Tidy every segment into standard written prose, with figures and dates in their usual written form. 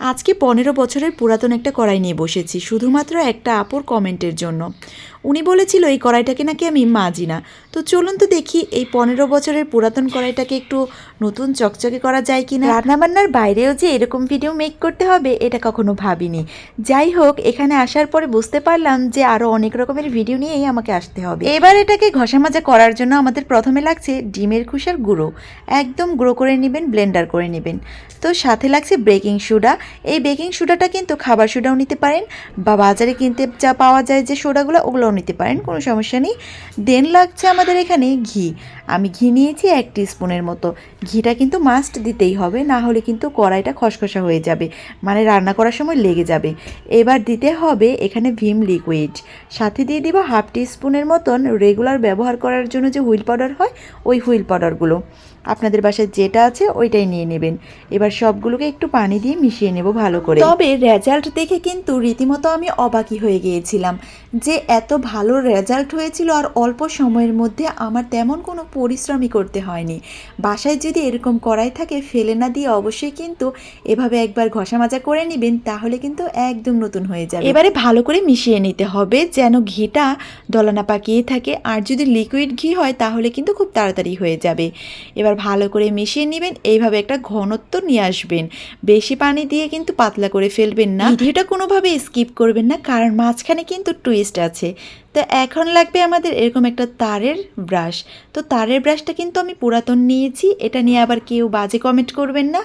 আজকে 15 বছরের পুরাতন একটা কড়াই নিয়ে বসেছি শুধুমাত্র একটা আপুর কমেন্টের জন্য। উনি বলেছিল এই কড়াইটাকে নাকি আমি মাজি না। তো চলুন তো দেখি এই 15 বছরের পুরাতন কড়াইটাকে একটু নতুন চকচকে করা যায় কিনা। রান্নাবান্নার বাইরেও যে এরকম ভিডিও মেক করতে হবে এটা কখনো ভাবিনি। যাই হোক, এখানে আসার পরে বুঝতে পারলাম যে আরও অনেক রকমের ভিডিও নিয়েই আমাকে আসতে হবে। এবার এটাকে ঘষা মাজা করার জন্য আমাদের প্রথমে লাগছে ডিমের খোসার গুঁড়ো। একদম গুঁড়ো করে নেবেন, ব্লেন্ডার করে নেবেন। তো সাথে লাগছে বেকিং সোডা। এই বেকিং সোডাটা কিন্তু খাবার সোডাও নিতে পারেন বা বাজারে কিনতে যা পাওয়া যায় যে সোডাগুলো ওগুলোও নিতে পারেন, কোনো সমস্যা নেই। দেন লাগছে আমাদের এখানে ঘি। আমি ঘি নিয়েছি 1 টিস্পুনের মতো। ঘিটা কিন্তু মাস্ট দিতেই হবে, না হলে কিন্তু কড়াইটা খসখসা হয়ে যাবে, মানে রান্না করার সময় লেগে যাবে। এবার দিতে হবে এখানে ভিম লিকুইড। সাথে দিয়ে দিব 1/2 টিস্পুনের মতন রেগুলার ব্যবহার করার জন্য যে হুইল পাউডার হয় ওই হুইল পাউডারগুলো। আপনাদের বাসায় যেটা আছে ওইটাই নিয়ে নেবেন। এবার সবগুলোকে একটু পানি দিয়ে মিশিয়ে নেব ভালো করে। তবে রেজাল্ট দেখে কিন্তু রীতিমতো আমি অবাকই হয়ে গিয়েছিলাম যে এত ভালো রেজাল্ট হয়েছিল, আর অল্প সময়ের মধ্যে আমার তেমন কোনো পরিশ্রমই করতে হয়নি। বাসায় যদি এরকম কড়াই থাকে ফেলে না দিয়ে অবশ্যই কিন্তু এভাবে একবার ঘষা মাজা করে নেবেন, তাহলে কিন্তু একদম নতুন হয়ে যাবে। এবারে ভালো করে মিশিয়ে নিতে হবে যেন ঘিটা দলা না পাকিয়ে থাকে, আর যদি লিকুইড ঘি হয় তাহলে কিন্তু খুব তাড়াতাড়ি হয়ে যাবে। এবার ভালো করে মিশিয়ে নেবেন, এইভাবে একটা ঘনত্ব নিয়ে আসবেন। বেশি পানি দিয়ে কিন্তু পাতলা করে ফেলবেন না। ভিডিওটা কোনোভাবে স্কিপ করবেন না, কারণ মাঝখানে কিন্তু টুইস্ট আছে। তো এখন লাগবে আমাদের এরকম একটা তারের ব্রাশ। তো তারের ব্রাশটা কিন্তু আমি পুরাতন নিয়েছি, এটা নিয়ে আবার কেউ বাজে কমেন্ট করবেন না।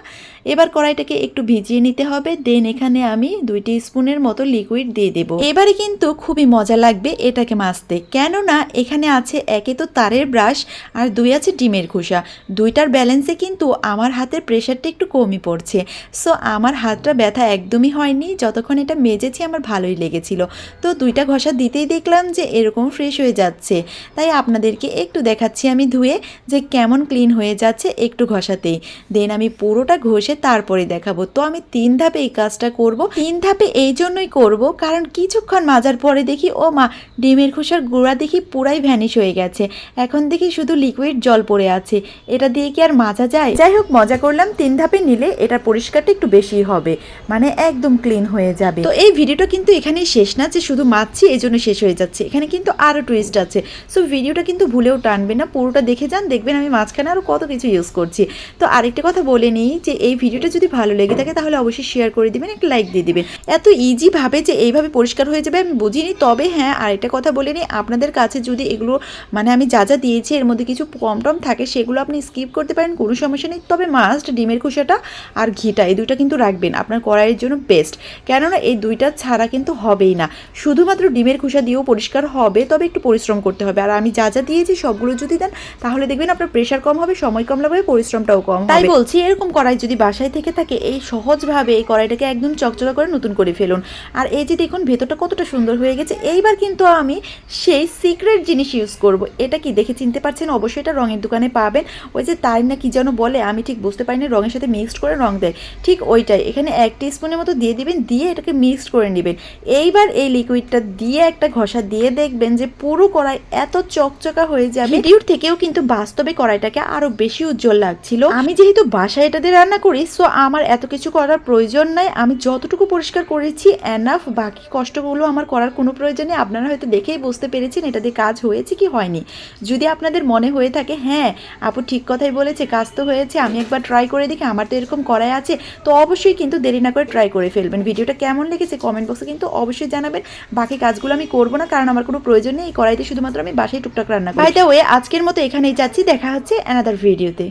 এবার কড়াইটাকে একটু ভিজিয়ে নিতে হবে। দেন এখানে আমি 2 টিস্পুনের মতো লিকুইড দিয়ে দেব। এবারে কিন্তু খুবই মজা লাগবে এটাকে মাজতে, কেননা এখানে আছে একে তো তারের ব্রাশ আর 2 আছে ডিমের খোসা। দুইটার ব্যালেন্সে কিন্তু আমার হাতের প্রেশারটা একটু কমই পড়ছে। সো আমার হাতটা ব্যথা একদমই হয়নি, যতক্ষণ এটা মেজেছি আমার ভালোই লেগেছিল। তো 2টা ঘষা দিতেই দেখলাম যে এরকম ফ্রেশ হয়ে যাচ্ছে, তাই আপনাদেরকে একটু দেখাচ্ছি আমি ধুয়ে যে কেমন ক্লিন হয়ে যাচ্ছে একটু ঘষাতেই। দেন আমি পুরোটা ঘষে তারপরে দেখাবো। তো আমি 3 ধাপে এই কাজটা করব। 3 ধাপে এই জন্যই করব কারণ কিছুক্ষণ মাজার পরে দেখি ও মা, ডিমের খোসার গুঁড়া দেখি পুরাই ভ্যানিশ হয়ে গেছে। এখন দেখি শুধু লিকুইড জল পড়ে আছে, এটা দিয়ে কি আর মাজা যায়? যাই হোক, মজা করলাম। 3 ধাপে নিলে এটা পরিষ্কারটা একটু বেশি হবে, মানে একদম ক্লিন হয়ে যাবে। তো এই ভিডিওটা কিন্তু এখানেই শেষ না যে শুধু মাজছি এই জন্য শেষ হয়ে যাচ্ছে, এখানে কিন্তু আরও টুইস্ট আছে। সো ভিডিওটা কিন্তু ভুলেও টানবে না, পুরোটা দেখে যান, দেখবেন আমি মাঝখানে আরও কত কিছু ইউজ করছি। তো আরেকটা কথা বলে নিই যে এই ভিডিওটা যদি ভালো লেগে থাকে তাহলে অবশ্যই শেয়ার করে দিবেন, একটা লাইক দিয়ে দিবেন। এত ইজিভাবে যে এইভাবে পরিষ্কার হয়ে যাবে আমি বুঝিনি। তবে হ্যাঁ, আরেকটা কথা বলে নিই, আপনাদের কাছে যদি এগুলো মানে আমি যা যা দিয়েছি এর মধ্যে কিছু কম টম থাকে সেগুলো আপনি স্কিপ করতে পারেন, কোনো সমস্যা নেই। তবে মাস্ট ডিমের খোসাটা আর ঘিটা, এই 2টা কিন্তু রাখবেন, আপনার কড়াইয়ের জন্য বেস্ট। কেননা এই 2টা ছাড়া কিন্তু হবেই না। শুধুমাত্র ডিমের খোসা দিয়েও পরিষ্কার হবে, তবে একটু পরিশ্রম করতে হবে। আর আমি যা যা দিয়েছি সবগুলো যদি দেন তাহলে দেখবেন আপনার প্রেশার কম হবে, সময় কম লাগবে, পরিশ্রমটাও কম হবে। তাই বলছি এরকম কড়াই যদি বাসায় থেকে থাকে এই সহজভাবে এই কড়াইটাকে একদম চকচকা করে নতুন করে ফেলুন। আর এই যে দেখুন ভেতরটা কতটা সুন্দর হয়ে গেছে। এইবার কিন্তু আমি সেই সিক্রেট জিনিস ইউজ করব। এটা কি দেখে চিনতে পারছেন? অবশ্যই এটা রঙের দোকানে পাবেন। ওই যে তাই না কি যেন বলে, আমি ঠিক বুঝতে পারিনি, রঙের সাথে মিক্সড করে রং দেয়, ঠিক ওইটাই। এখানে 1 টিস্পুনের মতো দিয়ে দিবেন, দিয়ে এটাকে মিক্সড করে নেবেন। এইবার এই লিকুইডটা দিয়ে একটা ঘষা দিয়ে দেখবেন যে পুরো কড়াই এত চকচকা হয়ে যাবে। ভিডিওর থেকেও কিন্তু বাস্তবে কড়াইটাকে আরো বেশি উজ্জ্বল লাগছিল। আমি যেহেতু বাসায় এটা দিয়ে রান্না করি, সো আমার এত কিছু করার প্রয়োজন নাই। আমি যতটুকু পরিষ্কার করেছি এনাফ, বাকি কষ্টগুলো আমার করার কোনো প্রয়োজন নেই। আপনারা হয়তো দেখেই বুঝতে পেরেছেন এটা দিয়ে কাজ হয়েছে কি হয়নি। যদি আপনাদের মনে হয়ে থাকে হ্যাঁ আপু ঠিক কথাই বলেছে, কাজ তো হয়েছে, আমি একবার ট্রাই করে দেখি, আমার তো এরকম কড়াই আছে, তো অবশ্যই কিন্তু দেরি না করে ট্রাই করে ফেলবেন। ভিডিওটা কেমন লেগেছে কমেন্ট বক্সে কিন্তু অবশ্যই জানাবেন। বাকি কাজগুলো আমি করবো না, কারণ আমার কোনো প্রয়োজন নেই। এই কড়াইতে শুধুমাত্র আমি বাসায় টুকটাক রান্না করি। বাই দ্য ওয়ে, আজকের মতো এখানেই যাচ্ছি, দেখা হচ্ছে অ্যানাদার ভিডিওতে।